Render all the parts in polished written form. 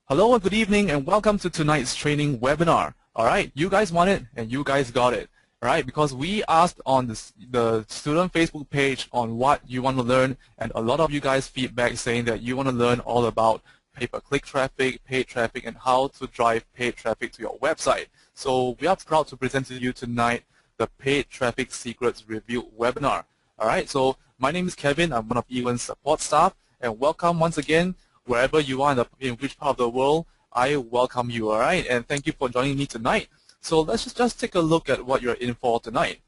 Hello and good evening and welcome to tonight's training webinar. Alright, you guys want it and you guys got it. Alright, because we asked on the student Facebook page on what you want to learn, and a lot of you guys feedback saying that you want to learn all about pay-per-click traffic, paid traffic, and how to drive paid traffic to your website. So we are proud to present to you tonight the Paid Traffic Secrets Review webinar. Alright, so my name is Kevin. I'm one of Ewan's support staff, and welcome once again. Wherever you are in which part of the world, I welcome you, all right? And thank you for joining me tonight. So let's just take a look at what you're in for tonight.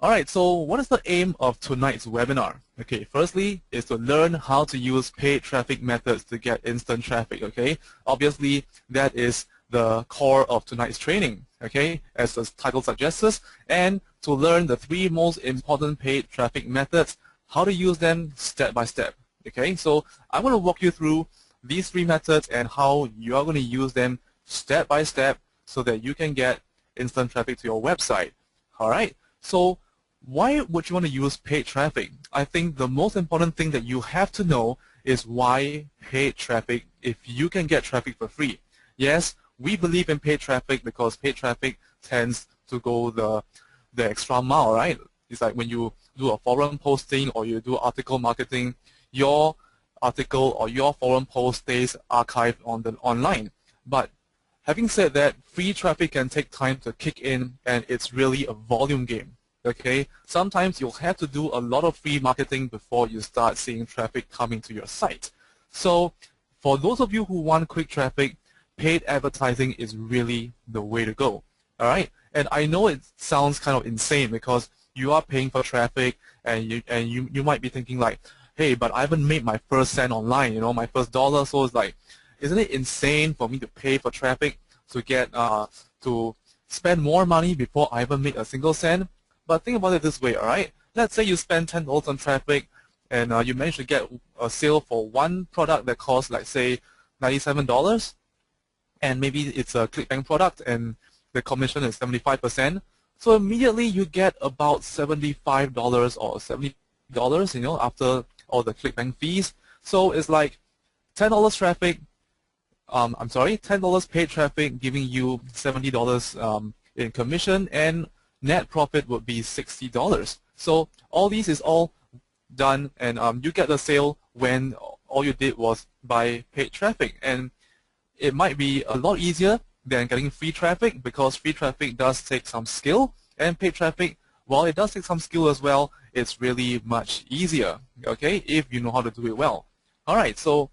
All right, so what is the aim of tonight's webinar? Okay, firstly is to learn how to use paid traffic methods to get instant traffic, okay? Obviously, that is the core of tonight's training, okay, as the title suggests, and to learn the 3 most important paid traffic methods, how to use them step by step. Okay, so I'm going to walk you through these 3 methods and how you are going to use them step by step so that you can get instant traffic to your website. All right, so why would you want to use paid traffic? I think the most important thing that you have to know is why paid traffic if you can get traffic for free. Yes, we believe in paid traffic because paid traffic tends to go the extra mile, right? It's like when you do a forum posting or you do article marketing, your article or your forum post stays archived online. But having said that, free traffic can take time to kick in, and it's really a volume game. Okay, sometimes you'll have to do a lot of free marketing before you start seeing traffic coming to your site. So for those of you who want quick traffic, paid advertising is really the way to go. All right, and I know it sounds kind of insane because you are paying for traffic, and you might be thinking like, hey, but I haven't made my first cent online, you know, my first dollar. So it's like, isn't it insane for me to pay for traffic to get to spend more money before I even make a single cent? But think about it this way, all right? Let's say you spend $10 on traffic, and you manage to get a sale for one product that costs, like, say, $97, and maybe it's a ClickBank product, and the commission is 75%. So immediately you get about $75 or $70, you know, after all the ClickBank fees. So it's like $10 traffic, $10 paid traffic giving you $70 in commission, and net profit would be $60. So all these is all done, and you get the sale when all you did was buy paid traffic. And it might be a lot easier than getting free traffic because free traffic does take some skill, and paid traffic, while it does take some skill as well, it's really much easier, okay, if you know how to do it well. All right, so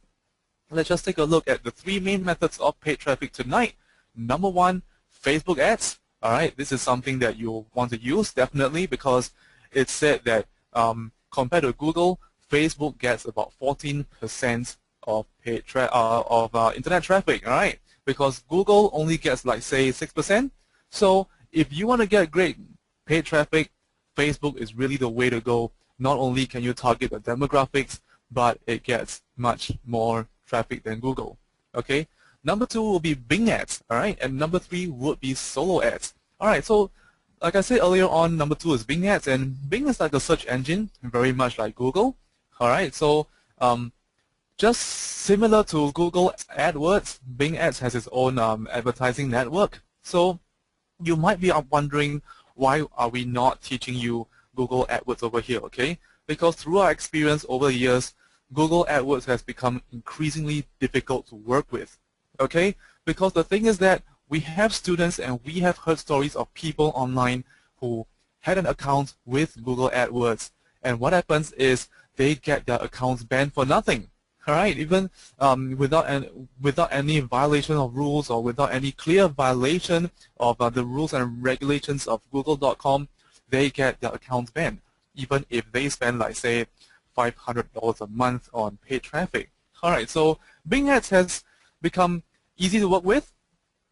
let's just take a look at the 3 main methods of paid traffic tonight. Number 1, Facebook ads. All right, this is something that you want to use definitely because it's said that compared to Google, Facebook gets about 14% of paid internet traffic. All right, because Google only gets like say 6%. So if you want to get great paid traffic, Facebook is really the way to go. Not only can you target the demographics, but it gets much more traffic than Google. Okay. Number 2 will be Bing ads. All right, and number 3 would be solo ads. All right. So, like I said earlier on, number 2 is Bing ads, and Bing is like a search engine, very much like Google. All right. So, just similar to Google AdWords, Bing ads has its own advertising network. So, you might be wondering, why are we not teaching you Google AdWords over here, okay? Because through our experience over the years, Google AdWords has become increasingly difficult to work with, okay? Because the thing is that we have students and we have heard stories of people online who had an account with Google AdWords, and what happens is they get their accounts banned for nothing. All right, even without any violation of rules or without any clear violation of the rules and regulations of Google.com, they get their accounts banned, even if they spend, like, say, $500 a month on paid traffic. All right, so Bing ads has become easy to work with,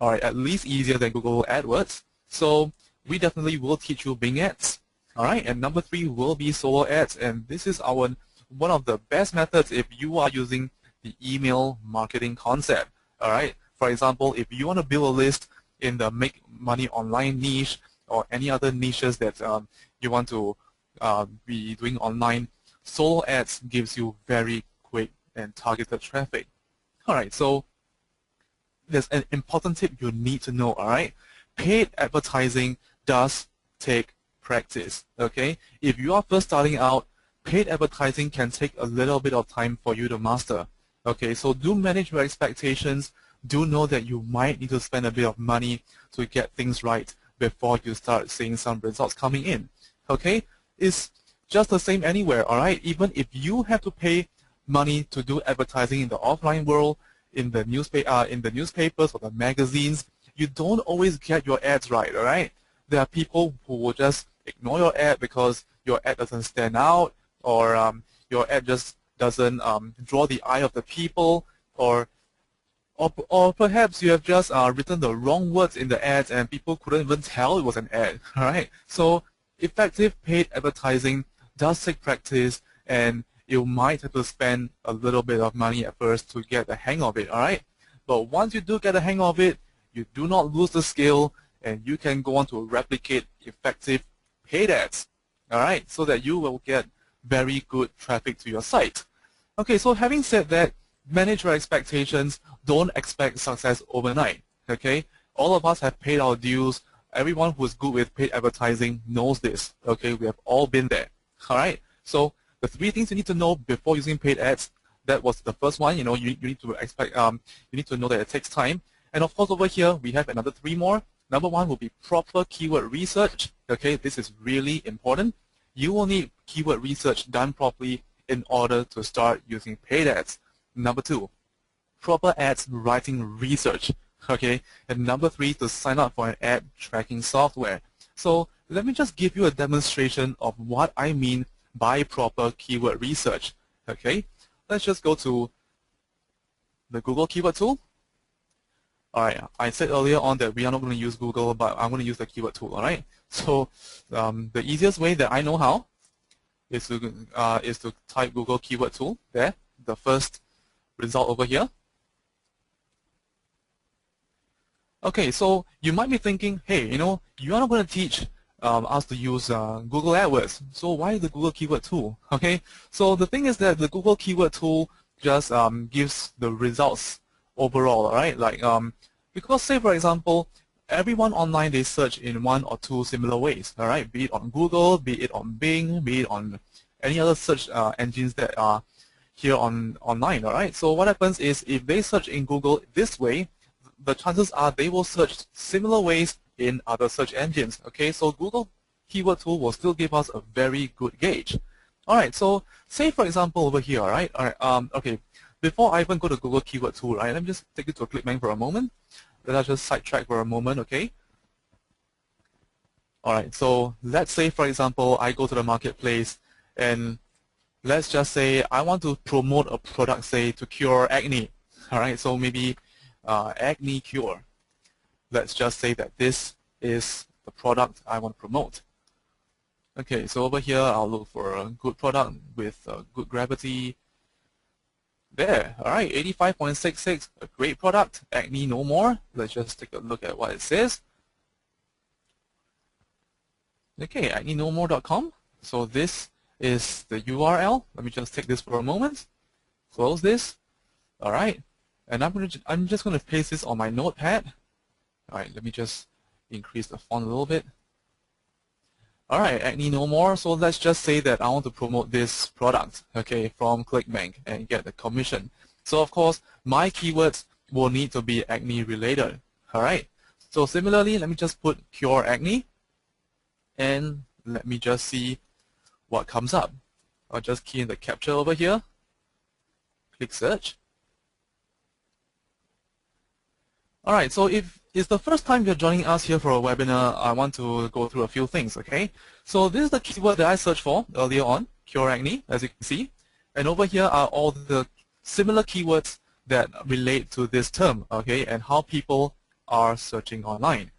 all right, at least easier than Google AdWords. So we definitely will teach you Bing ads. All right, and number 3 will be solo ads, and this is one of the best methods if you are using the email marketing concept. All right. For example, if you want to build a list in the make money online niche or any other niches that you want to be doing online, solo ads gives you very quick and targeted traffic. Alright, so there's an important tip you need to know, alright? Paid advertising does take practice, okay? If you are first starting out, paid advertising can take a little bit of time for you to master, okay? So do manage your expectations. Do know that you might need to spend a bit of money to get things right before you start seeing some results coming in, okay? It's just the same anywhere, alright? Even if you have to pay money to do advertising in the offline world, in the newspapers or the magazines, you don't always get your ads right, alright? There are people who will just ignore your ad because your ad doesn't stand out, or your ad just doesn't draw the eye of the people, or perhaps you have just written the wrong words in the ads and people couldn't even tell it was an ad, alright? So effective paid advertising does take practice, and you might have to spend a little bit of money at first to get the hang of it, alright? But once you do get the hang of it, you do not lose the skill, and you can go on to replicate effective paid ads, alright? So that you will get very good traffic to your site. Okay, so having said that, manage your expectations. Don't expect success overnight, okay? All of us have paid our dues. Everyone who's good with paid advertising knows this, okay? We have all been there, alright? So the 3 things you need to know before using paid ads, that was the first one. You know, you need to expect, you need to know that it takes time. And of course, over here we have another 3 more. Number 1 will be proper keyword research. Okay, this is really important. You will need keyword research done properly in order to start using paid ads. Number 2, proper ads writing research. Okay, and number 3, to sign up for an ad tracking software. So let me just give you a demonstration of what I mean by proper keyword research. Okay, let's just go to the Google keyword tool. Alright, I said earlier on that we are not going to use Google, but I'm going to use the keyword tool. Alright, so the easiest way that I know how is to type Google keyword tool there, the first result over here. Okay, so you might be thinking, hey, you know, you are not going to teach us to use Google AdWords, so why the Google keyword tool? Okay, so the thing is that the Google keyword tool just gives the results overall, alright? Like because say for example, everyone online, they search in 1 or 2 similar ways, alright? Be it on Google, be it on Bing, be it on any other search engines that are here online, alright? So what happens is, if they search in Google this way, the chances are they will search similar ways in other search engines. Okay, so Google keyword tool will still give us a very good gauge. Alright, so say for example over here, alright, okay, before I even go to Google keyword tool, right, let me just take it to a ClickBank for a moment. Let us just sidetrack for a moment, okay? Alright, so let's say for example I go to the marketplace, and let's just say I want to promote a product, say, to cure acne. Alright, so maybe acne cure. Let's just say that this is the product I want to promote. Okay, so over here I'll look for a good product with good gravity. There, alright, 85.66, a great product, acne no more. Let's just take a look at what it says. Okay, acnenomore.com. So this is the URL. Let me just take this for a moment. Close this. Alright, and I'm just going to paste this on my notepad. Alright, let me just increase the font a little bit. Alright, acne no more. So let's just say that I want to promote this product, okay, from ClickBank and get the commission. So of course, my keywords will need to be acne related. Alright, so similarly, let me just put cure acne, and let me just see what comes up. I'll just key in the captcha over here, click search. Alright, so if it's the first time you're joining us here for a webinar, I want to go through a few things, okay? So this is the keyword that I searched for earlier on, cure acne, as you can see. And over here are all the similar keywords that relate to this term, okay, and how people are searching online.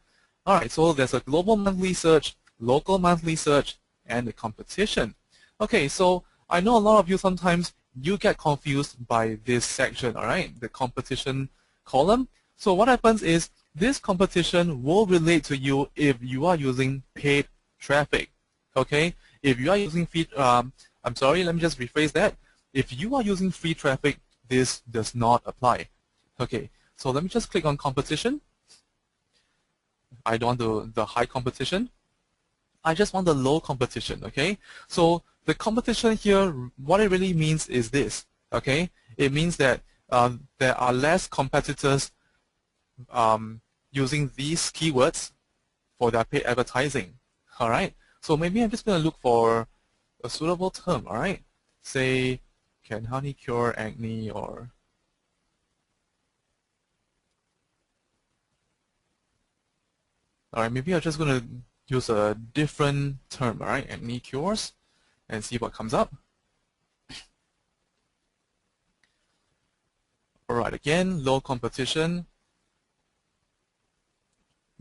Alright, so there's a global monthly search, local monthly search, and the competition. Okay, so I know a lot of you sometimes you get confused by this section, alright, the competition column. So what happens is this competition will relate to you if you are using paid traffic. Okay, if you are using free, I'm sorry, let me just rephrase that. If you are using free traffic, this does not apply. Okay, so let me just click on competition. I don't want the high competition. I just want the low competition, okay? So the competition here, what it really means is this, okay? It means that there are less competitors using these keywords for their paid advertising, all right? So maybe I'm just going to look for a suitable term, all right? Say, can honey cure acne, or all right, maybe I'm just going to use a different term, all right? Acne cures, and see what comes up. All right, again, low competition.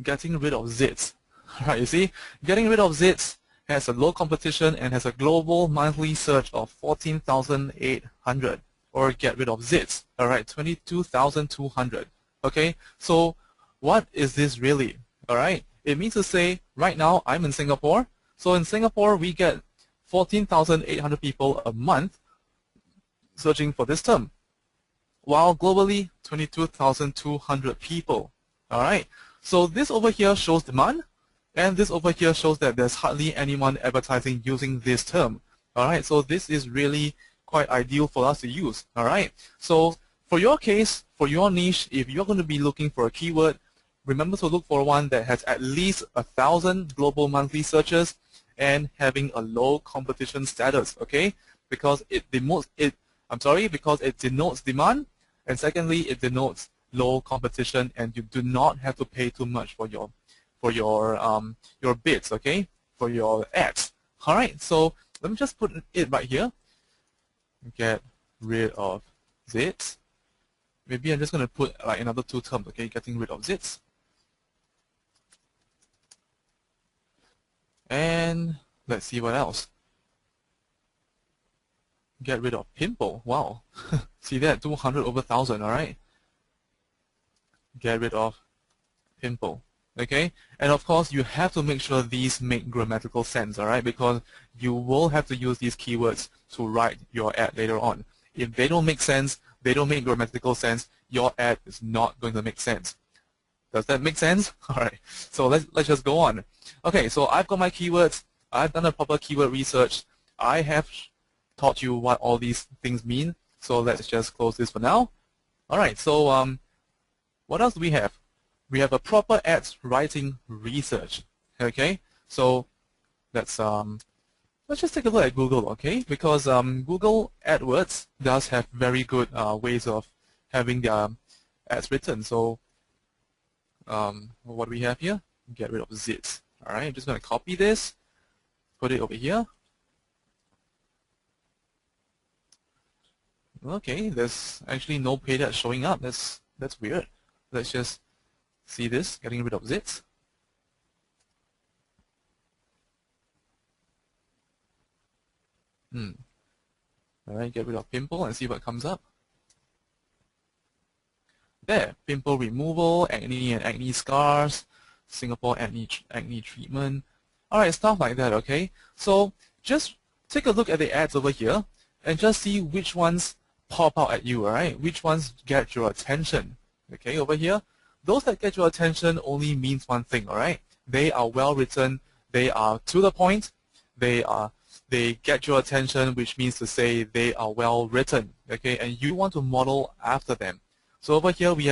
Getting rid of zits. All right, you see, getting rid of zits has a low competition and has a global monthly search of 14,800. Or get rid of zits. All right, 22,200. Okay, so what is this really? All right, it means to say right now I'm in Singapore. So in Singapore we get 14,800 people a month searching for this term, while globally 22,200 people. All right, so this over here shows demand, and this over here shows that there's hardly anyone advertising using this term. All right, so this is really quite ideal for us to use. All right, so for your case, for your niche, if you're going to be looking for a keyword, remember to look for one that has at least 1,000 global monthly searches and having a low competition status. Okay, because it denotes because it denotes demand, and secondly, it denotes low competition, and you do not have to pay too much for your bids, okay, for your ads. All right, so let me just put it right here. Get rid of zits. Maybe I'm just going to put like another two terms, okay, getting rid of zits. And let's see what else. Get rid of pimple. Wow. See that? 200 over 1,000, all right? Get rid of pimple. Okay? And of course, you have to make sure these make grammatical sense, all right? Because you will have to use these keywords to write your ad later on. If they don't make sense, they don't make grammatical sense, your ad is not going to make sense. Does that make sense? All right. So let's just go on. Okay, so I've got my keywords. I've done a proper keyword research. I have taught you what all these things mean. So let's just close this for now. All right. So what else do we have? We have a proper ads writing research. Okay. So let's just take a look at Google. Okay, because Google AdWords does have very good ways of having their ads written. So what do we have here? Get rid of zits. All right, I'm just going to copy this, put it over here. Okay, there's actually no paid ads showing up. That's weird. Let's just see this, getting rid of zits. All right, get rid of pimple and see what comes up. There, pimple removal, acne and acne scars, Singapore acne treatment. All right, stuff like that, okay? So just take a look at the ads over here and just see which ones pop out at you, all right? Which ones get your attention, okay, over here? Those that get your attention only means one thing, all right? They are well written, they are to the point, they get your attention, which means to say they are well written, okay? And you want to model after them. So over here we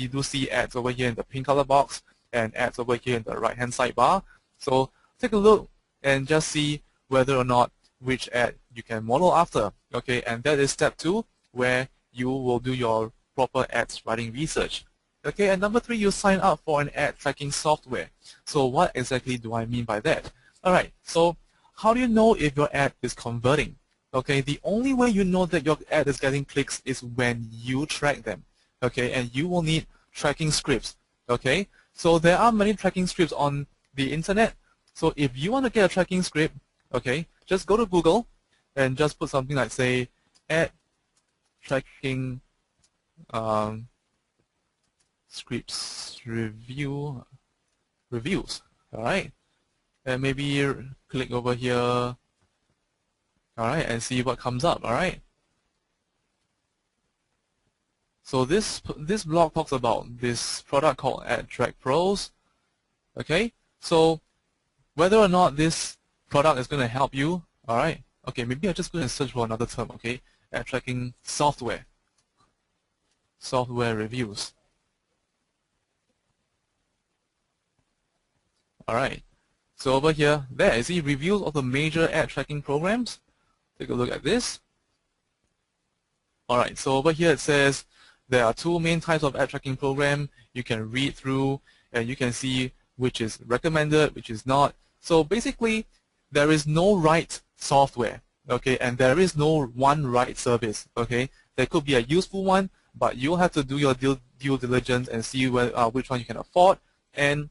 do see ads over here in the pink color box and ads over here in the right hand sidebar. So take a look and just see whether or not which ad you can model after. Okay, and that is step 2, where you will do your proper ads writing research. Okay, and number 3, you sign up for an ad tracking software. So what exactly do I mean by that? Alright, so how do you know if your ad is converting? Okay, the only way you know that your ad is getting clicks is when you track them. Okay, and you will need tracking scripts. Okay, so there are many tracking scripts on the internet. So if you want to get a tracking script, okay, just go to Google and just put something like, say, ad tracking scripts reviews. All right, and maybe click over here. All right, and see what comes up. All right. So this blog talks about this product called AdTrack Pros. Okay, so whether or not this product is going to help you, all right. Okay, maybe I'm just going to search for another term. Okay, ad tracking software reviews. All right. So over here, there you see reviews of the major ad tracking programs. Take a look at this. All right. So over here it says there are two main types of ad tracking program. You can read through and you can see which is recommended, which is not. So basically, there is no right software, okay, and there is no one right service, okay. There could be a useful one, but you'll have to do your due diligence and see which one you can afford, and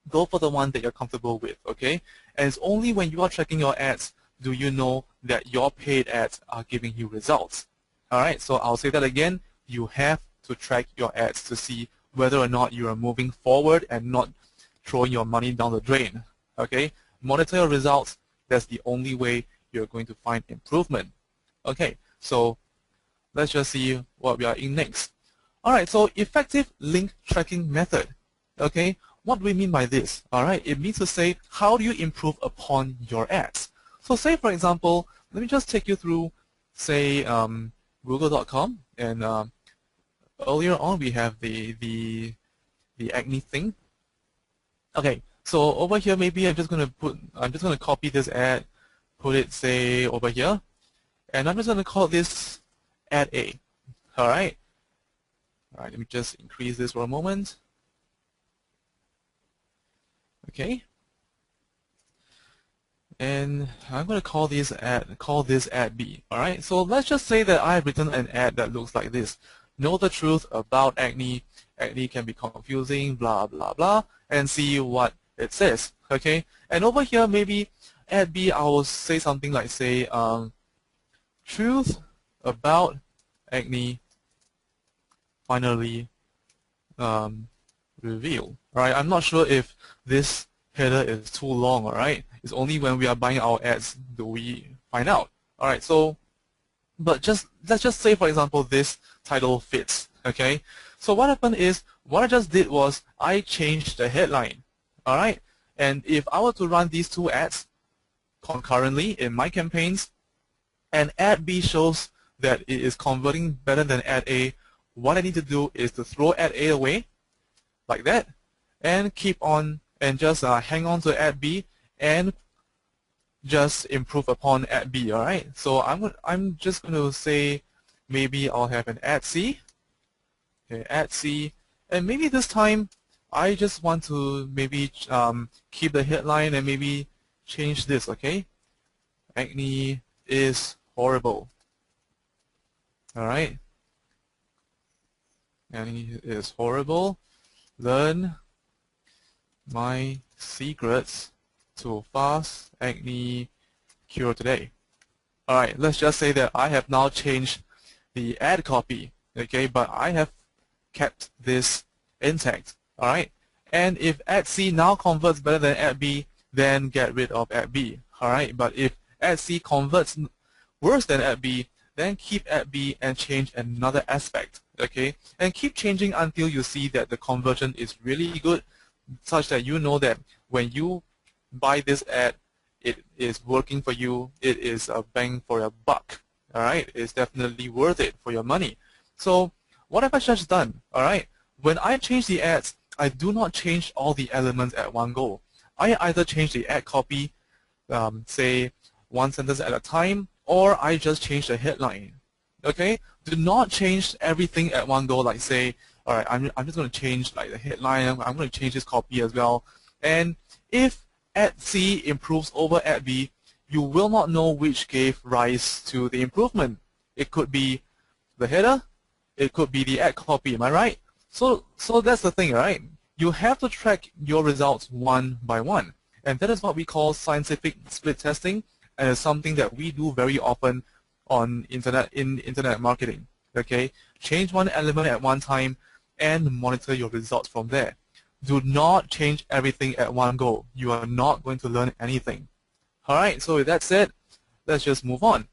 go for the one that you're comfortable with, okay. And it's only when you are tracking your ads do you know that your paid ads are giving you results. All right, so I'll say that again. You have to track your ads to see whether or not you are moving forward and not throwing your money down the drain, okay. Monitor your results. That's the only way you're going to find improvement. Okay, so let's just see what we are in next. All right, so effective link tracking method. Okay, what do we mean by this? All right, it means to say how do you improve upon your ads. So say for example, let me just take you through, say Google.com, and earlier on we have the acne thing. Okay. So over here, maybe I'm just going to copy this ad, put it, say, over here, and I'm just going to call this ad A. All right. All right. Let me just increase this for a moment. Okay. And I'm going to call this ad B. All right. So let's just say that I have written an ad that looks like this. Know the truth about acne. Acne can be confusing. Blah blah blah. And see what it says, okay. And over here, maybe ad B, I will say something like, say, truth about acne finally revealed. All right, I'm not sure if this header is too long. All right, it's only when we are buying our ads do we find out. All right, so, but let's just say, for example, this title fits. Okay, so what happened is what I just did was I changed the headline. All right, and if I were to run these two ads concurrently in my campaigns, and ad B shows that it is converting better than ad A, what I need to do is to throw ad A away, like that, and keep on and just hang on to ad B and just improve upon ad B. All right, so I'm just going to say maybe I'll have an ad C, okay, ad C, and maybe this time I just want to maybe keep the headline and maybe change this, okay? Acne is horrible. All right. Acne is horrible. Learn my secrets to fast acne cure today. All right. Let's just say that I have now changed the ad copy, okay? But I have kept this intact. All right, and if ad C now converts better than ad B, then get rid of ad B. All right, but if ad C converts worse than ad B, then keep ad B and change another aspect. Okay, and keep changing until you see that the conversion is really good, such that you know that when you buy this ad, it is working for you. It is a bang for your buck. All right, it's definitely worth it for your money. So what have I just done? All right, when I change the ads, I do not change all the elements at one go. I either change the ad copy, say one sentence at a time, or I just change the headline. Okay? Do not change everything at one go. Like say, all right, I'm just going to change like the headline. I'm going to change this copy as well. And if ad C improves over ad B, you will not know which gave rise to the improvement. It could be the header. It could be the ad copy. Am I right? So that's the thing, right? You have to track your results one by one, and that is what we call scientific split testing, and it's something that we do very often on internet marketing. Okay, change one element at one time and monitor your results from there. Do not change everything at one go. You are not going to learn anything. All right. So with that said, let's just move on.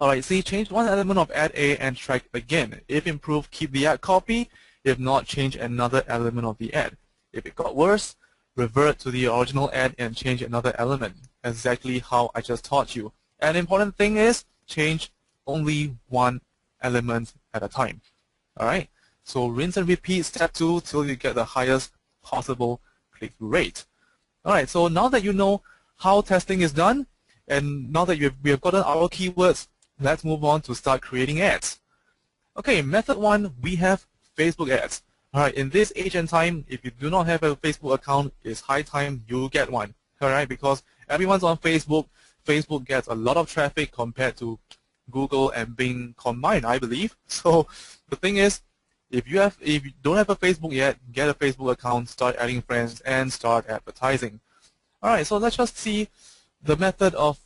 Alright, see, change one element of ad A and track again. If improved, keep the ad copy. If not, change another element of the ad. If it got worse, revert to the original ad and change another element. Exactly how I just taught you. And the important thing is, change only one element at a time. Alright, so rinse and repeat step 2 till you get the highest possible click-through rate. Alright, so now that you know how testing is done, and now that we have gotten our keywords, let's move on to start creating ads. Okay, method 1, we have Facebook ads. Alright, in this age and time, if you do not have a Facebook account, it's high time you get one. Alright, because everyone's on Facebook. Facebook gets a lot of traffic compared to Google and Bing combined, I believe. So the thing is, if you don't have a Facebook yet, get a Facebook account, start adding friends, and start advertising. Alright, so let's just see the method of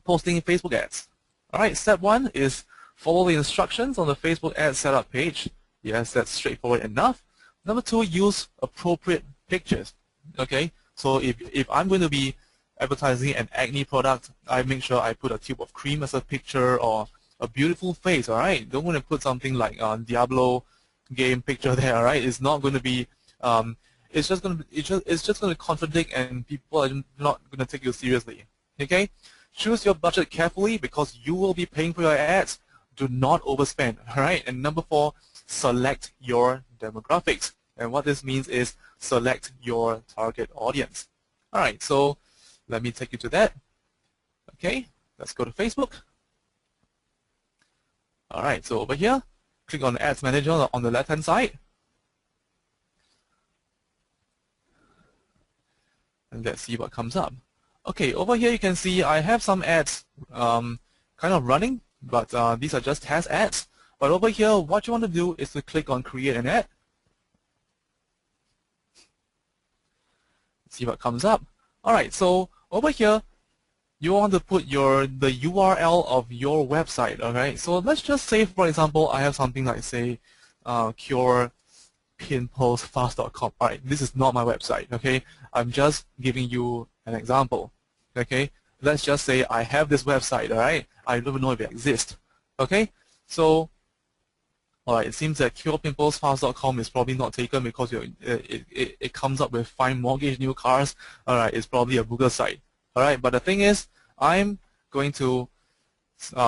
posting Facebook ads. Alright, step 1 is follow the instructions on the Facebook ad setup page. Yes, that's straightforward enough. Number 2, use appropriate pictures. Okay, so if I'm going to be advertising an acne product, I make sure I put a tube of cream as a picture or a beautiful face. Alright, don't want to put something like Diablo game picture there. Alright, it's not going to be it's just going to contradict, and people are not going to take you seriously. Okay, choose your budget carefully because you will be paying for your ads. Do not overspend. Alright, and number 4, select your demographics. And what this means is select your target audience. Alright, so let me take you to that. Okay, let's go to Facebook. Alright, so over here, click on the Ads Manager on the left-hand side. And let's see what comes up. Okay, over here you can see I have some ads kind of running, but these are just test ads. But over here, what you want to do is to click on Create an Ad. See what comes up. Alright, so over here, you want to put the URL of your website. Alright, so let's just say, for example, I have something like, say, curepimplesfast.com. Alright, this is not my website. Okay, I'm just giving you an example. Okay, let's just say I have this website. Alright, I don't even know if it exists. Okay, so alright, it seems that curepimplesfast.com is probably not taken because it comes up with find mortgage new cars. Alright, it's probably a Google site. Alright, but the thing is, I'm going to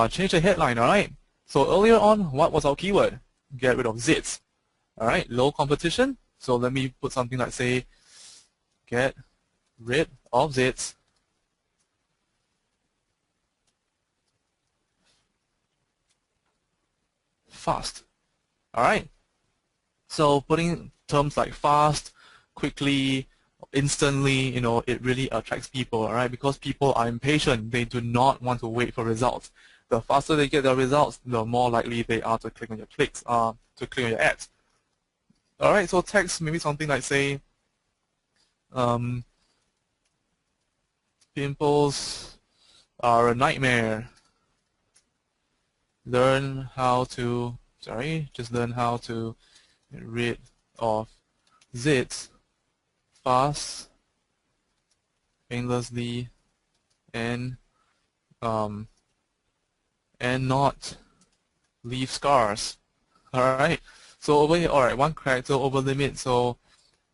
change the headline. Alright, so earlier on, what was our keyword? Get rid of zits. Alright, low competition. So let me put something like, say, get rid of zits. Fast. Alright, so putting terms like fast, quickly, instantly, you know, it really attracts people, alright, because people are impatient. They do not want to wait for results. The faster they get their results, the more likely they are to click on your to click on your ads. Alright, so text, maybe something like, say, pimples are a nightmare. Learn how to learn how to get rid of zits fast, painlessly, and not leave scars. Alright, so over here, alright, one character over limit, so,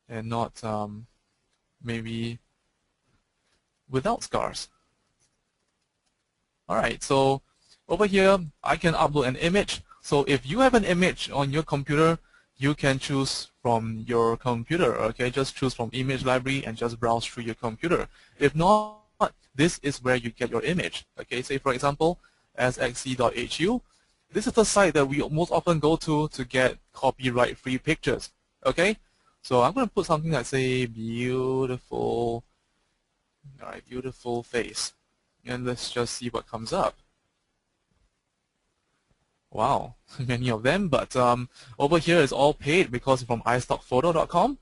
and not maybe without scars. Alright, so over here I can upload an image. So if you have an image on your computer, you can choose from your computer. Okay, just choose from image library and just browse through your computer. If not, this is where you get your image. Okay, say for example, sxc.hu. This is the site that we most often go to get copyright-free pictures. Okay, so I'm going to put something like, say, beautiful, alright, beautiful face, and let's just see what comes up. Wow, many of them, but over here is all paid because it's from istockphoto.com.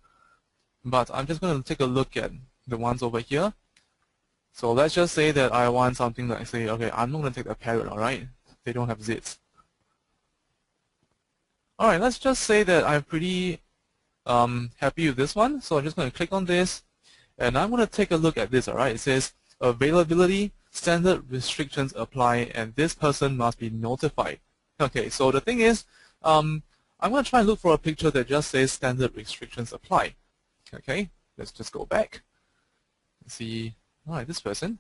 But I'm just going to take a look at the ones over here. So let's just say that I want something like, say, okay, I'm not going to take a parrot, alright? They don't have zits. Alright, let's just say that I'm pretty happy with this one. So I'm just going to click on this, and I'm going to take a look at this, alright? It says availability standard restrictions apply, and this person must be notified. Okay, so the thing is, I'm going to try and look for a picture that just says standard restrictions apply. Okay, let's just go back. Let's see. All right, this person.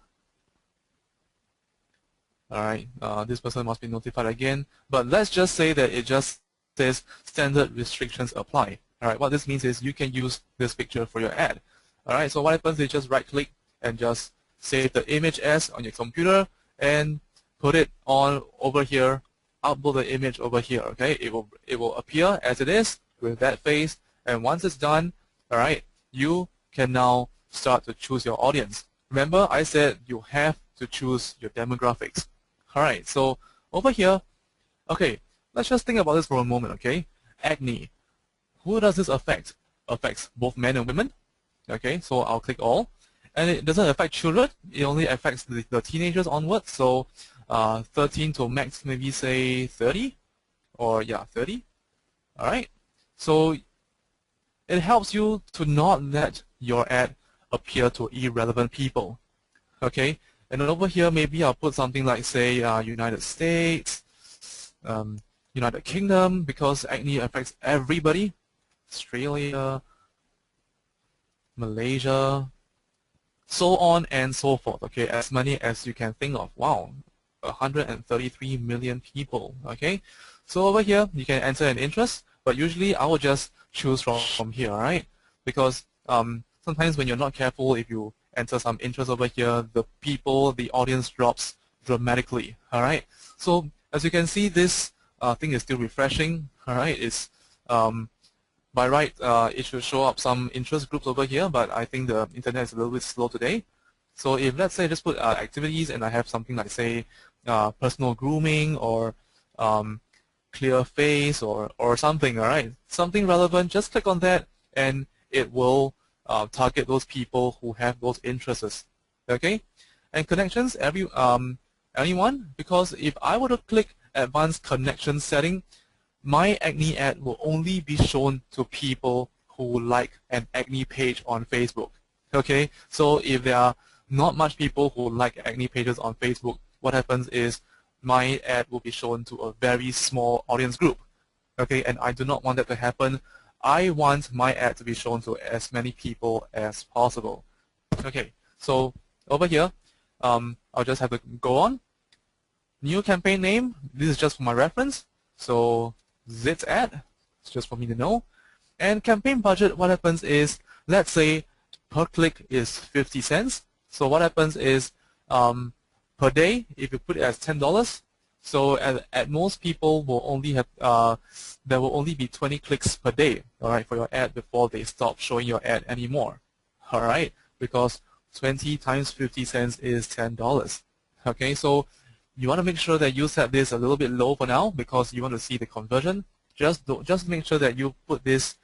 All right, this person must be notified again. But let's just say that it just says standard restrictions apply. All right, what this means is you can use this picture for your ad. All right, so what happens is just right-click and just save the image as on your computer and put it on over here. Upload the image over here. Okay, it will appear as it is with that face. And once it's done, all right, you can now start to choose your audience. Remember, I said you have to choose your demographics. All right, so over here, okay, let's just think about this for a moment. Okay, acne. Who does this affect? Affects both men and women. Okay, so I'll click all. And it doesn't affect children. It only affects the teenagers onwards. So 13 to max, maybe say 30. Or yeah, 30. All right. So it helps you to not let your ad appear to irrelevant people. Okay. And then over here, maybe I'll put something like, say, United States, United Kingdom, because acne affects everybody. Australia, Malaysia, so on and so forth. Okay, as many as you can think of. Wow, 133 million people. Okay, so over here you can enter an interest, but usually I will just choose from here, all right? Because sometimes when you're not careful, if you enter some interest over here, the audience drops dramatically. All right. So as you can see, this thing is still refreshing. All right. It's by right, it should show up some interest groups over here, but I think the internet is a little bit slow today. So if, let's say, just put activities, and I have something like, say, personal grooming or clear face or something, all right? Something relevant, just click on that, and it will target those people who have those interests, okay? And connections, anyone, because if I were to click advanced connection setting, my acne ad will only be shown to people who like an acne page on Facebook. Okay, so if there are not much people who like acne pages on Facebook, what happens is my ad will be shown to a very small audience group. Okay, and I do not want that to happen. I want my ad to be shown to as many people as possible. Okay, so over here, I'll just have to go on. New campaign name, this is just for my reference. So Zit's ad, it's just for me to know. And campaign budget, what happens is, let's say per click is 50 cents. So what happens is per day, if you put it as $10, so at most people will only have, there will only be 20 clicks per day, all right, for your ad before they stop showing your ad anymore, all right, because 20 times 50 cents is $10. Okay, so you want to make sure that you set this a little bit low for now because you want to see the conversion. Just make sure that you put this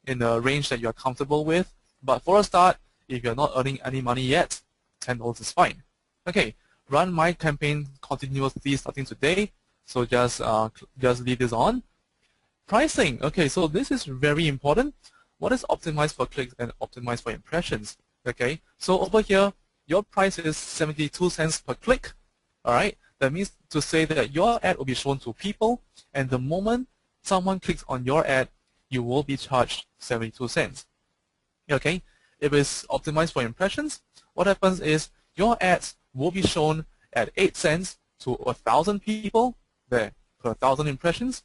in a range that you're comfortable with. But for a start, if you're not earning any money yet, $10 is fine. Okay, run my campaign continuously starting today. So just leave this on. Pricing. Okay, so this is very important. What is optimized for clicks and optimized for impressions? Okay, so over here, your price is 72 cents per click. All right. That means to say that your ad will be shown to people, and the moment someone clicks on your ad, you will be charged 72 cents. Okay? If it's optimized for impressions, what happens is your ads will be shown at 8 cents to 1,000 people, there, per 1,000 impressions,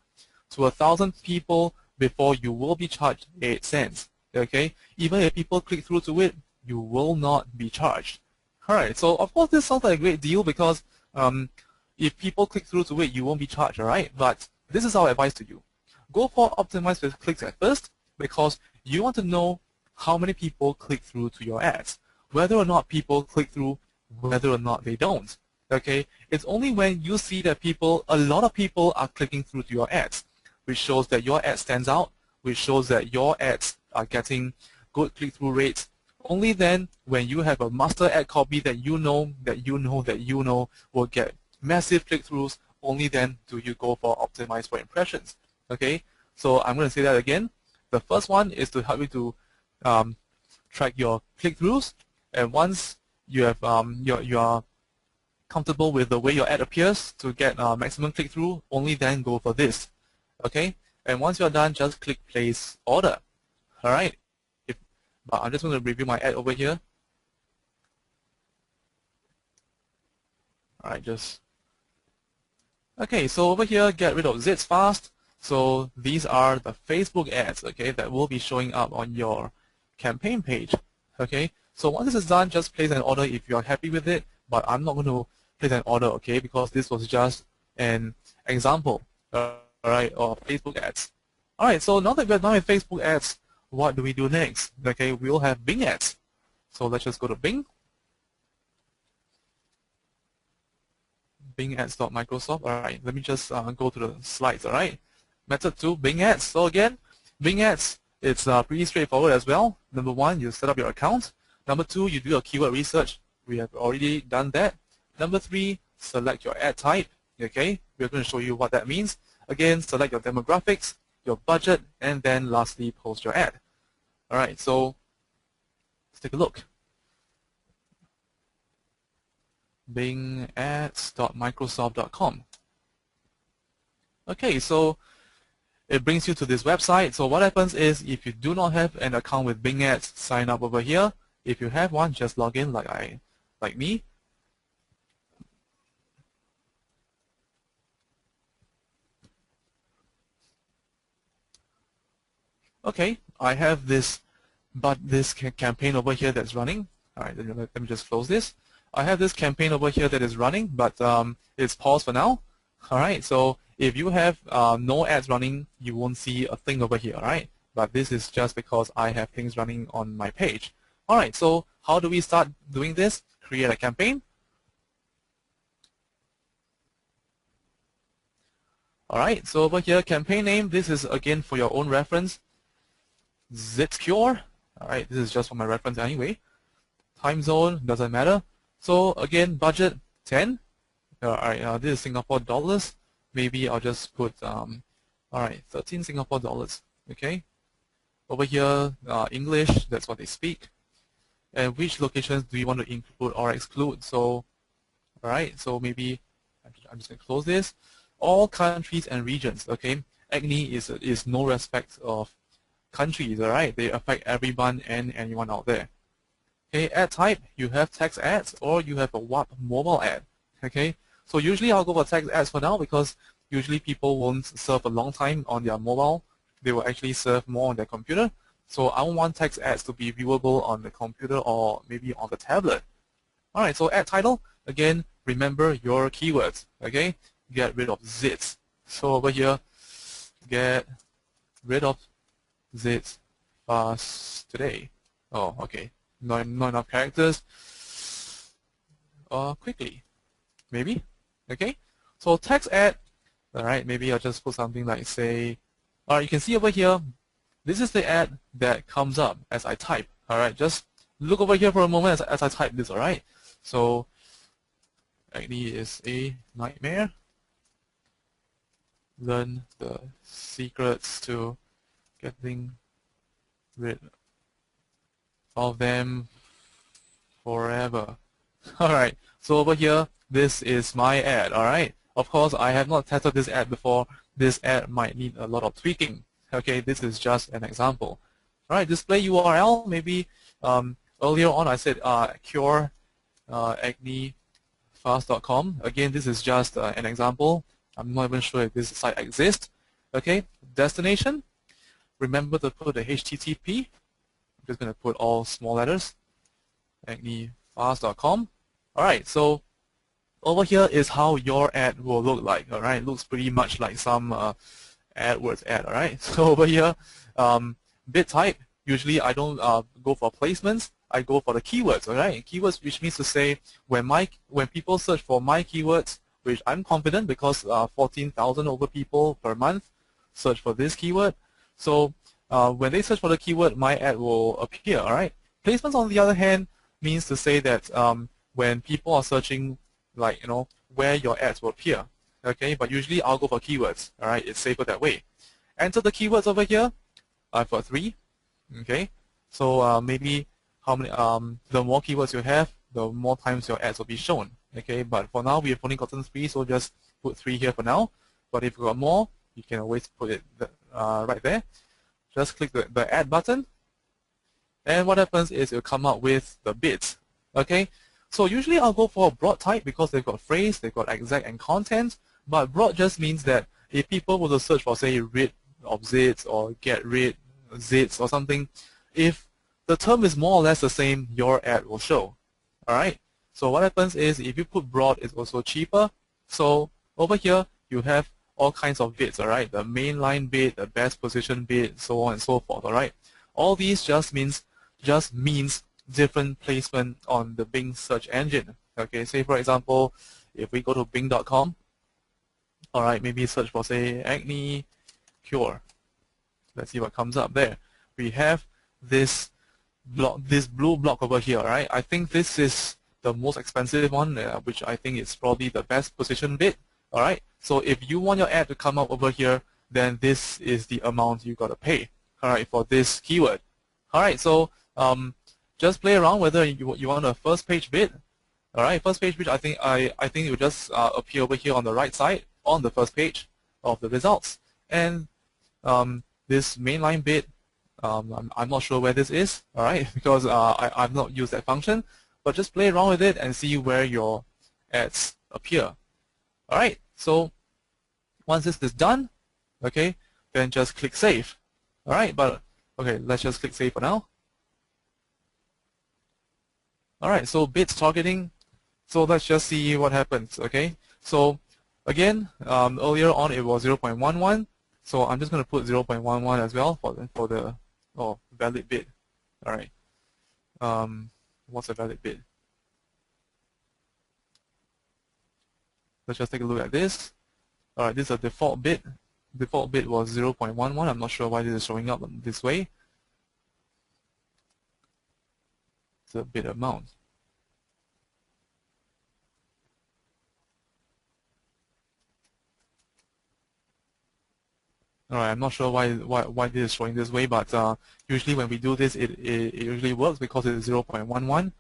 to 1,000 people before you will be charged 8 cents. Okay? Even if people click through to it, you will not be charged. Alright, so of course this sounds like a great deal because if people click through to it, you won't be charged, alright? But this is our advice to you. Go for optimized with clicks at first because you want to know how many people click through to your ads. Whether or not people click through, whether or not they don't. Okay? It's only when you see that a lot of people are clicking through to your ads, which shows that your ad stands out, which shows that your ads are getting good click-through rates. Only then, when you have a master ad copy that you know will get massive click-throughs, only then do you go for optimize for impressions. Okay, so I'm going to say that again. The first one is to help you to track your click-throughs, and once you have comfortable with the way your ad appears to get maximum click-through, only then go for this. Okay, and once you're done, just click place order. All right, but I'm just going to review my ad over here. All right, okay, so over here, get rid of Zits fast. So these are the Facebook ads, okay, that will be showing up on your campaign page. Okay, so once this is done, just place an order if you're happy with it, but I'm not going to place an order, okay, because this was just an example, all right, of Facebook ads. All right, so now that we're done with Facebook ads, what do we do next? Okay, we'll have Bing ads. So let's just go to Bing. Bing ads.microsoft. All right, let me just go to the slides. All right, method 2, Bing ads. So again, Bing ads, it's pretty straightforward as well. Number 1, you set up your account. Number 2, you do your keyword research. We have already done that. Number 3, select your ad type. Okay, we're going to show you what that means. Again, select your demographics, your budget, and then lastly, post your ad. All right, so let's take a look. bingads.microsoft.com. Okay, so it brings you to this website. So what happens is, if you do not have an account with Bing Ads, sign up over here. If you have one, just log in like me. Okay, I have this campaign over here that's running. All right, let me just close this. I have this campaign over here that is running, but it's paused for now. All right, so if you have no ads running, you won't see a thing over here, all right? But this is just because I have things running on my page. All right, so how do we start doing this? Create a campaign. All right, so over here, campaign name, this is again for your own reference. Zitscure. All right, this is just for my reference anyway. Time zone, doesn't matter. So again, budget 10. All right, this is Singapore dollars. Maybe I'll just put, all right, 13 Singapore dollars. Okay. Over here, English, that's what they speak. And which locations do you want to include or exclude? So, all right, so maybe I'm just going to close this. All countries and regions, okay? Acne is no respect of countries, all right? They affect everyone and anyone out there. Okay, ad type, you have text ads or you have a WAP mobile ad, okay? So usually I'll go for text ads for now because usually people won't surf a long time on their mobile. They will actually surf more on their computer. So I want text ads to be viewable on the computer or maybe on the tablet. All right, so ad title, again, remember your keywords, okay? Get rid of zits. So over here, get rid of zits fast today. Oh, okay. Not enough characters. Quickly, maybe. Okay. So text ad. All right. Maybe I'll just put something like, say, all right. You can see over here. This is the ad that comes up as I type. All right. Just look over here for a moment as I type this. All right. So acne is a nightmare. Learn the secrets to getting rid of them forever. Alright, so over here, this is my ad, alright? Of course, I have not tested this ad before. This ad might need a lot of tweaking. Okay, this is just an example. Alright, display URL, maybe earlier on I said cure acnefast.com. Again, this is just an example. I'm not even sure if this site exists. Okay, destination, remember to put the HTTP. I'm just going to put all small letters, acnefast.com. Alright, so over here is how your ad will look like. Alright, looks pretty much like some AdWords ad. Alright, so over here, bid type, usually I don't go for placements, I go for the keywords. Alright, keywords, which means to say when people search for my keywords, which I'm confident because 14,000 over people per month search for this keyword. So when they search for the keyword, my ad will appear. All right. Placements, on the other hand, means to say that when people are searching, like where your ads will appear. Okay. But usually I'll go for keywords. All right. It's safer that way. Enter the keywords over here. I've got 3. Okay. So maybe how many? The more keywords you have, the more times your ads will be shown. Okay, but for now we've only gotten 3, so just put 3 here for now. But if you got more, you can always put it right there. Just click the add button, and what happens is it'll come up with the bids. Okay, so usually I'll go for a broad type because they've got phrase, they've got exact and content. But broad just means that if people were to search for, say, rid of zits or get rid zits or something, if the term is more or less the same, your ad will show. All right. So what happens is if you put broad, it's also cheaper. So over here you have all kinds of bids. All right, the mainline bid, the best position bid, so on and so forth. All right. All these just means different placement on the Bing search engine. Okay. Say for example, if we go to Bing.com. All right, maybe search for, say, acne cure. Let's see what comes up there. We have this block, this blue block over here. Right, I think this is the most expensive one, which I think is probably the best position bid. All right, so if you want your ad to come up over here, then this is the amount you gotta pay. All right, for this keyword. All right, so just play around whether you want a first page bid. All right, first page bid. I think it will just appear over here on the right side on the first page of the results. And this mainline bid, I'm not sure where this is. All right, because I've not used that function. But just play around with it and see where your ads appear. All right, so once this is done, okay, then just click save. All right, but okay, let's just click save for now. All right, so bids targeting. So let's just see what happens. Okay, so again, earlier on it was 0.11. So I'm just going to put 0.11 as well for the valid bid. All right. What's a valid bid? Let's just take a look at this. All right, this is a default bid. Default bid was 0.11. I'm not sure why this is showing up this way. It's a bid amount. All right, I'm not sure why this is showing this way, but usually when we do this, it usually works because it is 0.11.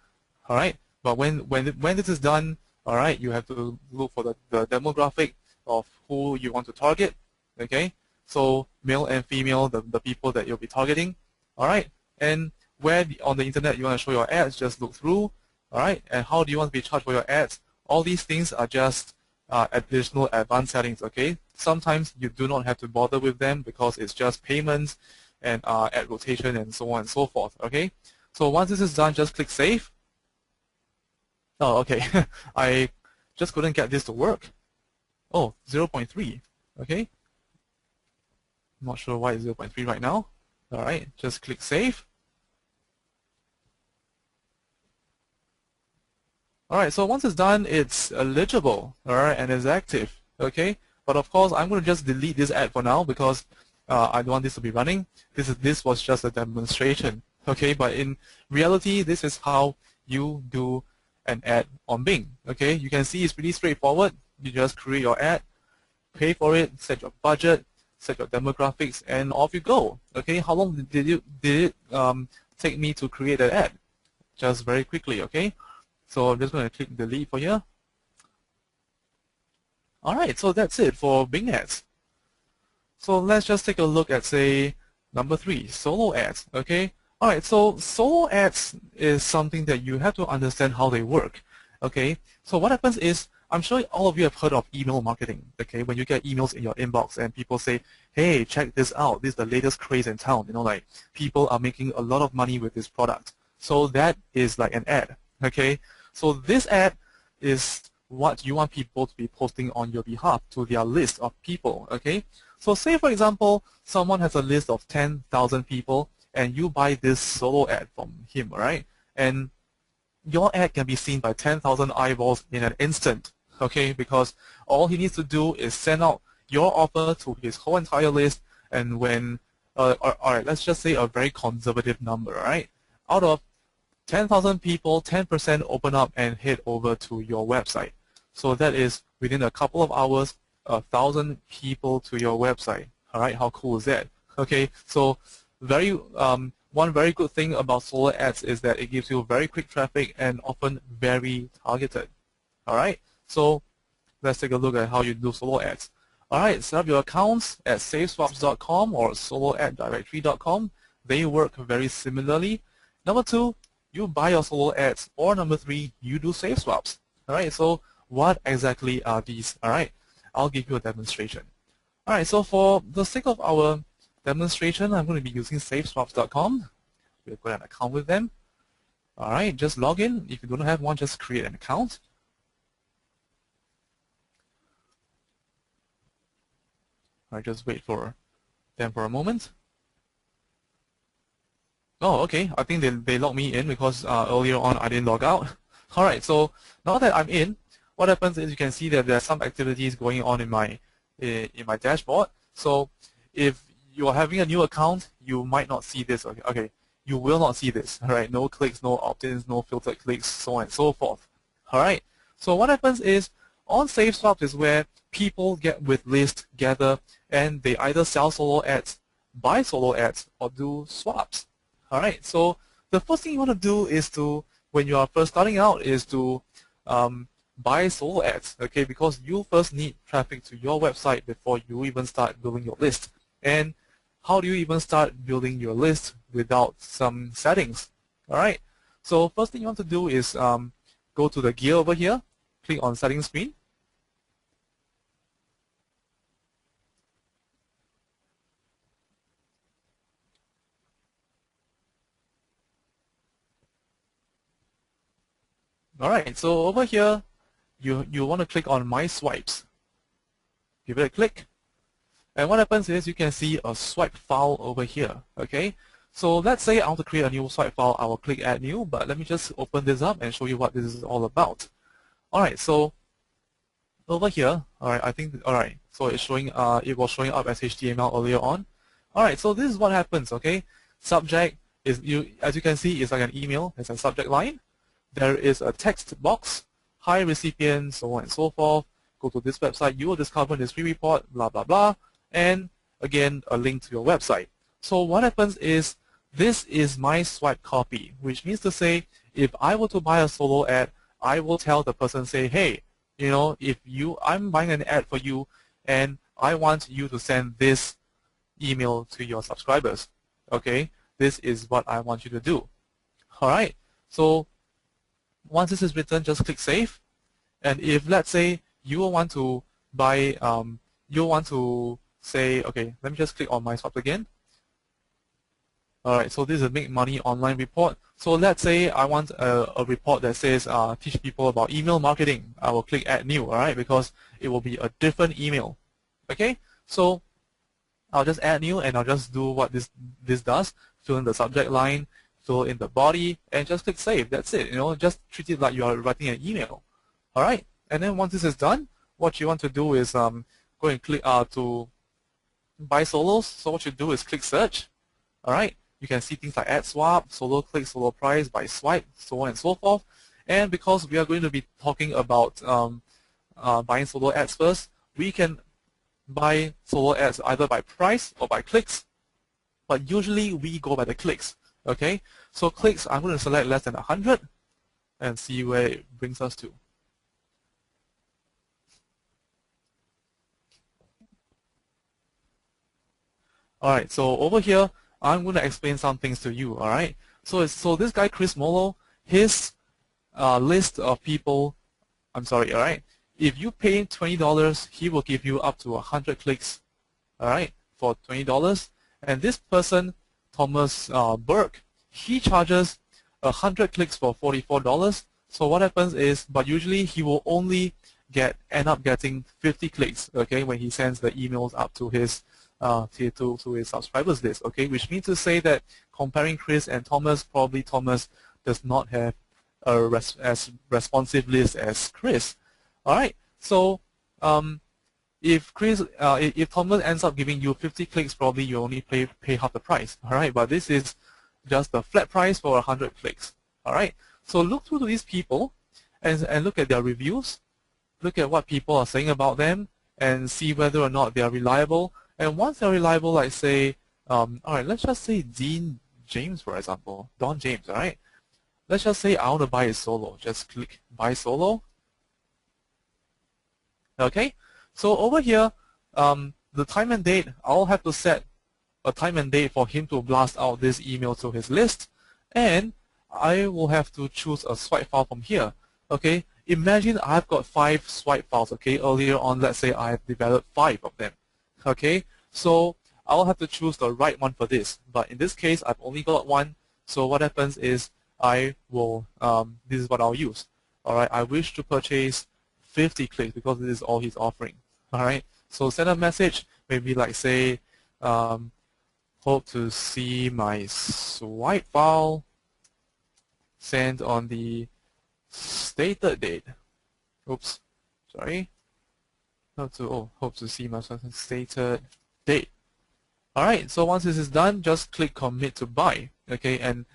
All right, but when this is done, all right, you have to look for the demographic of who you want to target. Okay, so male and female, the people that you'll be targeting. All right, and where on the internet you want to show your ads, just look through. All right, and how do you want to be charged for your ads? All these things are just additional advanced settings. Okay, sometimes you do not have to bother with them because it's just payments and ad rotation and so on and so forth. Okay, so once this is done, just click save. Oh, okay. I just couldn't get this to work. Oh, 0.3. Okay. I'm not sure why it's 0.3 right now. All right, just click save. All right, so once it's done, it's eligible, all right, and it's active. Okay, but of course, I'm going to just delete this ad for now because I don't want this to be running. This was just a demonstration. Okay, but in reality, this is how you do an ad on Bing. Okay, you can see it's pretty straightforward. You just create your ad, pay for it, set your budget, set your demographics, and off you go. Okay, how long did it take me to create an ad? Just very quickly. Okay, so I'm just going to click delete for here. All right, so that's it for Bing ads. So let's just take a look at, say, number 3, solo ads. Okay. All right, so solo ads is something that you have to understand how they work. Okay, so what happens is, I'm sure all of you have heard of email marketing. Okay, when you get emails in your inbox and people say, hey, check this out, this is the latest craze in town, you know, like people are making a lot of money with this product. So that is like an ad. Okay, so this ad is what you want people to be posting on your behalf to their list of people. Okay, so say for example, someone has a list of 10,000 people and you buy this solo ad from him, right? And your ad can be seen by 10,000 eyeballs in an instant, okay? Because all he needs to do is send out your offer to his whole entire list, and when, all right, let's just say a very conservative number, right? Out of 10,000 people, 10% open up and head over to your website. So that is within a couple of hours, 1,000 people to your website. All right, how cool is that? Okay, so one very good thing about solo ads is that it gives you very quick traffic and often very targeted. All right, so let's take a look at how you do solo ads. All right, set up your accounts at saveswaps.com or soloaddirectory.com. They work very similarly. Number 2, you buy your solo ads, or number 3, you do save swaps. All right, so what exactly are these? All right, I'll give you a demonstration. All right, so for the sake of our demonstration, I'm going to be using saveswaps.com. We'll go an account with them. All right, just log in. If you don't have one, just create an account. All right, just wait for them for a moment. Oh, okay. I think they logged me in because earlier on I didn't log out. All right, so now that I'm in, what happens is you can see that there's some activities going on in my dashboard. So if you're having a new account, you might not see this. Okay, you will not see this. All right, no clicks, no opt-ins, no filtered clicks, so on and so forth. All right. So what happens is on SaveSwaps is where people get with list, gather, and they either sell solo ads, buy solo ads, or do swaps. All right, so the first thing you want to do is to, when you are first starting out, is to buy solo ads, okay, because you first need traffic to your website before you even start building your list. And how do you even start building your list without some settings? All right, so first thing you want to do is go to the gear over here, click on settings screen. All right, so over here, you want to click on My Swipes. Give it a click. And what happens is you can see a swipe file over here, okay? So let's say I want to create a new swipe file. I will click Add New, but let me just open this up and show you what this is all about. All right, so over here, all right, I think, all right, so it's showing, it was showing up as HTML earlier on. All right, so this is what happens, okay? Subject is, as you can see, it's like an email. It's a subject line. There is a text box, hi recipient, so on and so forth. Go to this website, you will discover this free report, blah, blah, blah. And again, a link to your website. So what happens is, this is my swipe copy, which means to say, if I were to buy a solo ad, I will tell the person, say, hey, you know, I'm buying an ad for you, and I want you to send this email to your subscribers. Okay, this is what I want you to do. All right, so once this is written, just click Save. And if, let's say, you want to buy, you want to say, okay, let me just click on My Swaps again. All right, so this is a Make Money Online report. So let's say I want a report that says teach people about email marketing. I will click Add New, all right, because it will be a different email. Okay, so I'll just add new and I'll just do what this does. Fill in the subject line, fill in the body, and just click Save. That's it. You know, just treat it like you are writing an email. All right, and then once this is done, what you want to do is go and click to buy solos. So what you do is click Search. All right. You can see things like ad swap, solo click, solo price, by swipe, so on and so forth. And because we are going to be talking about buying solo ads first, we can buy solo ads either by price or by clicks. But usually we go by the clicks. Okay, so clicks, I'm going to select less than 100 and see where it brings us to. All right, so over here, I'm going to explain some things to you, all right? So this guy, Chris Molo, his list of people, I'm sorry, all right? If you pay $20, he will give you up to 100 clicks, all right, for $20. And this person, Thomas Burke, he charges 100 clicks for $44. So what happens is, but usually he will only end up getting 50 clicks, okay, when he sends the emails up to his to his subscribers list, okay, which means to say that comparing Chris and Thomas, probably Thomas does not have as responsive list as Chris. All right, so if Thomas ends up giving you 50 clicks, probably you only pay half the price. All right, but this is just the flat price for 100 clicks. All right, so look through these people and look at their reviews, look at what people are saying about them, and see whether or not they are reliable. And once they're reliable, like say, all right, let's just say Dean James, for example, Don James, all right? Let's just say I want to buy a solo. Just click Buy Solo. Okay, so over here, the time and date, I'll have to set a time and date for him to blast out this email to his list, and I will have to choose a swipe file from here. Okay, imagine I've got 5 swipe files. Okay, earlier on, let's say I have developed 5 of them. Okay, so I'll have to choose the right one for this, but in this case, I've only got one. So what happens is I will, this is what I'll use. All right, I wish to purchase 50 clicks because this is all he's offering. All right, so send a message, maybe like say, hope to see my swipe file sent on the stated date. Oops, sorry. Hope to see my stated date. All right, so once this is done, just click commit to buy. Okay, and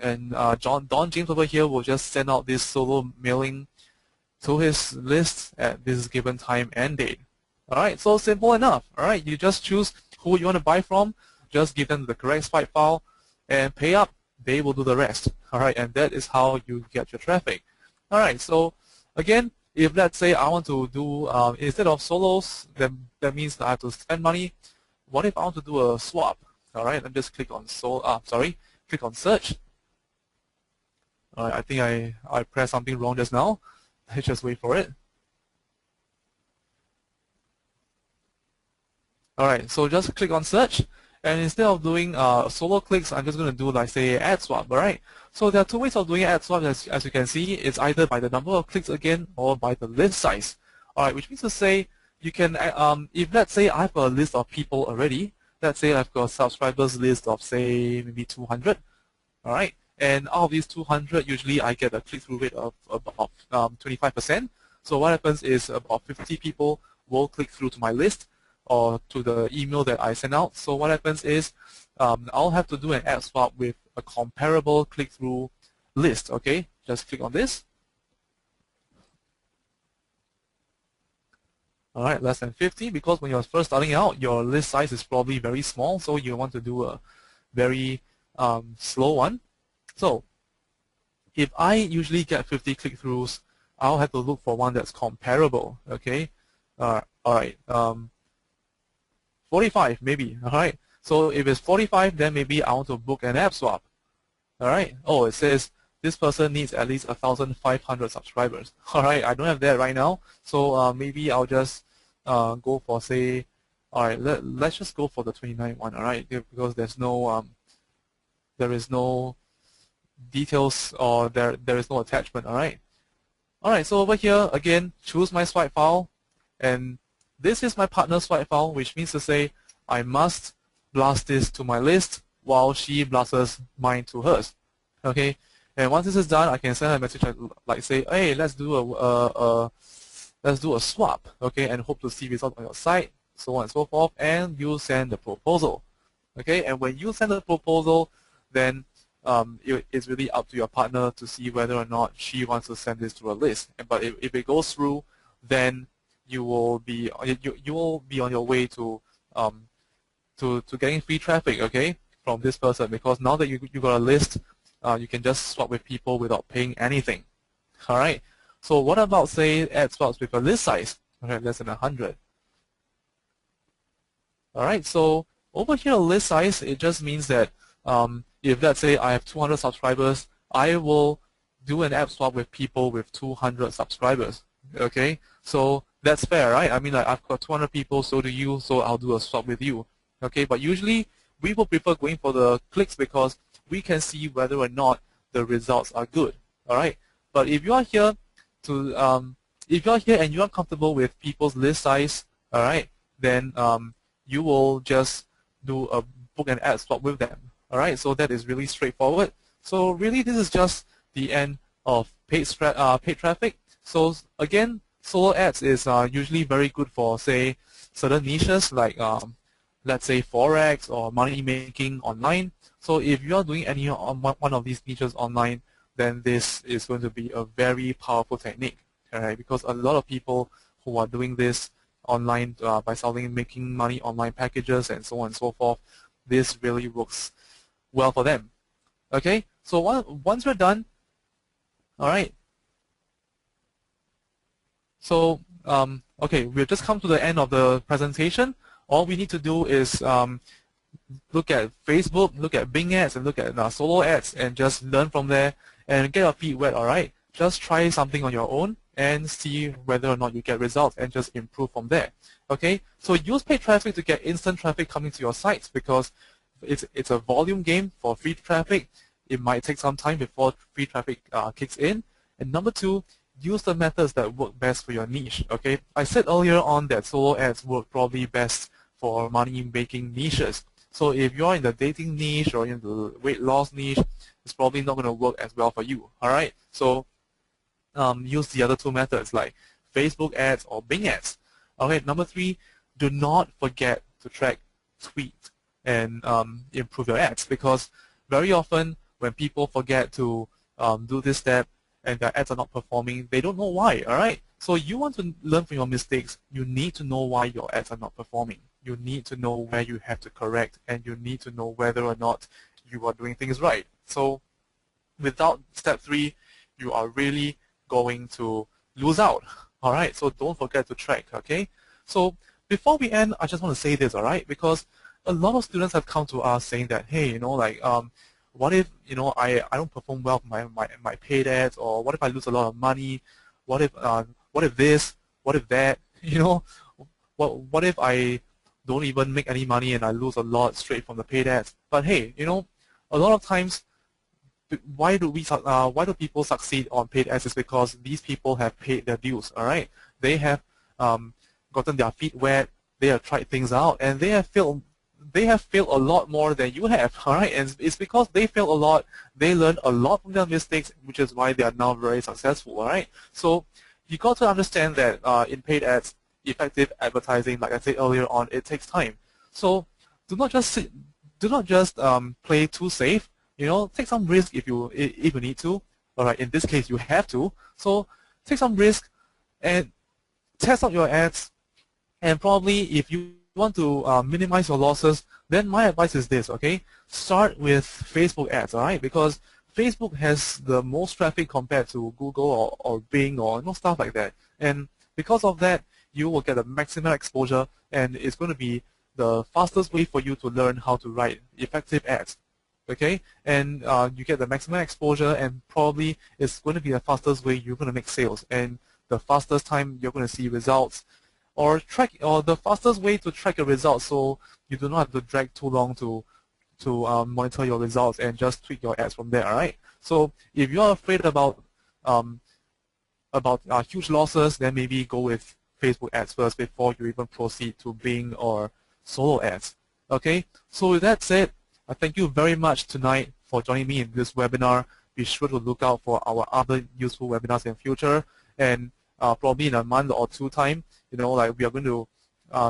Don James over here will just send out this solo mailing to his list at this given time and date. All right, so simple enough. All right, you just choose who you want to buy from, just give them the correct swipe file, and pay up. They will do the rest. All right, and that is how you get your traffic. All right, so again, if let's say I want to do instead of solos, then that means that I have to spend money. What if I want to do a swap? All right, let me just click on click on search. All right, I think I pressed something wrong just now. Let's just wait for it. All right, so just click on search, and instead of doing solo clicks, I'm just going to do like say ad swap. All right, so there are 2 ways of doing ad swap. As you can see, it's either by the number of clicks again, or by the list size. All right, which means to say you can, if let's say I have a list of people already, let's say I've got a subscribers list of say maybe 200. All right, and out of these 200, usually I get a click-through rate of about 25%. So what happens is about 50 people will click through to my list or to the email that I send out. So what happens is I'll have to do an ad swap with a comparable click-through list. Okay, just click on this. All right, less than 50, because when you're first starting out, your list size is probably very small, so you want to do a very slow one. So if I usually get 50 click-throughs, I'll have to look for one that's comparable. Okay, all right, 45 maybe. All right, so if it's 45, then maybe I want to book an app swap. All right. Oh, it says this person needs at least 1,500 subscribers. All right, I don't have that right now, so maybe I'll just go for say, all right, let's just go for the 29 one. All right, because there's no there is no details, or there is no attachment. All right. All right, so over here again, choose my swipe file, and this is my partner swipe file, which means to say I must blast this to my list while she blasts mine to hers. Okay, and once this is done, I can send a message like say, hey, let's do a swap. Okay, and hope to see results on your site, so on and so forth, and you send the proposal. Okay, and when you send the proposal, then it's really up to your partner to see whether or not she wants to send this to a list. But if it goes through, then you will be on your way to getting free traffic, okay, from this person, because now that you got a list, you can just swap with people without paying anything. All right. So what about say ad swaps with a list size, okay, less than 100? All right. So over here, list size, it just means that if let's say I have 200 subscribers, I will do an app swap with people with 200 subscribers. Okay, so that's fair, right? I mean, like, I've got 200 people, so do you, so I'll do a swap with you. Okay, but usually we will prefer going for the clicks because we can see whether or not the results are good. All right, but if you are here if you are here and you are comfortable with people's list size, all right, then you will just do a book and ad swap with them. All right, so that is really straightforward. So really, this is just the end of paid traffic. So again, solo ads is usually very good for say certain niches like let's say Forex or money making online. So if you are doing any one of these niches online, then this is going to be a very powerful technique. All right, because a lot of people who are doing this online by selling, making money online packages and so on and so forth, this really works well for them. Okay, so once we're done, all right. So Okay, we've just come to the end of the presentation. All we need to do is look at Facebook, look at Bing ads, and look at solo ads, and just learn from there and get your feet wet, alright? Just try something on your own and see whether or not you get results and just improve from there. Okay, so use paid traffic to get instant traffic coming to your sites because it's a volume game for free traffic. It might take some time before free traffic kicks in. And number two, use the methods that work best for your niche. Okay, I said earlier on that solo ads work probably best for money-making niches. So if you're in the dating niche or in the weight loss niche, it's probably not going to work as well for you. All right, so use the other two methods like Facebook ads or Bing ads. Okay, number three, do not forget to track, tweet, and improve your ads because very often when people forget to do this step and their ads are not performing, they don't know why, all right? So you want to learn from your mistakes. You need to know why your ads are not performing. You need to know where you have to correct, and you need to know whether or not you are doing things right. So without step three, you are really going to lose out, all right? So don't forget to track, okay? So before we end, I just want to say this, all right? Because a lot of students have come to us saying that, hey, you know, like, what if, you know, I don't perform well with my paid ads, or what if I lose a lot of money? What if this? What if that? You know, what if I don't even make any money and I lose a lot straight from the paid ads? But hey, you know, a lot of times, why do people succeed on paid ads is because these people have paid their dues. All right, they have gotten their feet wet, they have tried things out, and they have failed a lot more than you have, all right? And it's because they failed a lot, they learned a lot from their mistakes, which is why they are now very successful, all right? So you got to understand that in paid ads, effective advertising, like I said earlier on, it takes time. So do not just play too safe. You know, take some risk if you need to. All right, in this case, you have to. So take some risk and test out your ads. And probably if you want to minimize your losses, then my advice is this, okay? Start with Facebook ads, all right? Because Facebook has the most traffic compared to Google or Bing or stuff like that. And because of that, you will get a maximum exposure, and it's going to be the fastest way for you to learn how to write effective ads, okay? And you get the maximum exposure, and probably it's going to be the fastest way you're going to make sales, and the fastest time you're going to see results. Or the fastest way to track your results, so you do not have to drag too long to monitor your results and just tweak your ads from there. All right. So if you are afraid about huge losses, then maybe go with Facebook ads first before you even proceed to Bing or solo ads. Okay. So with that said, I thank you very much tonight for joining me in this webinar. Be sure to look out for our other useful webinars in future, and probably in a month or two time, you know, like we are going to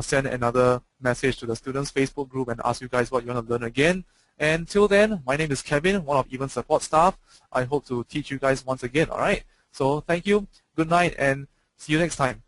send another message to the students Facebook group and ask you guys what you want to learn again. And till then, my name is Kevin, one of Event support staff. I hope to teach you guys once again. All right. So thank you. Good night, and see you next time.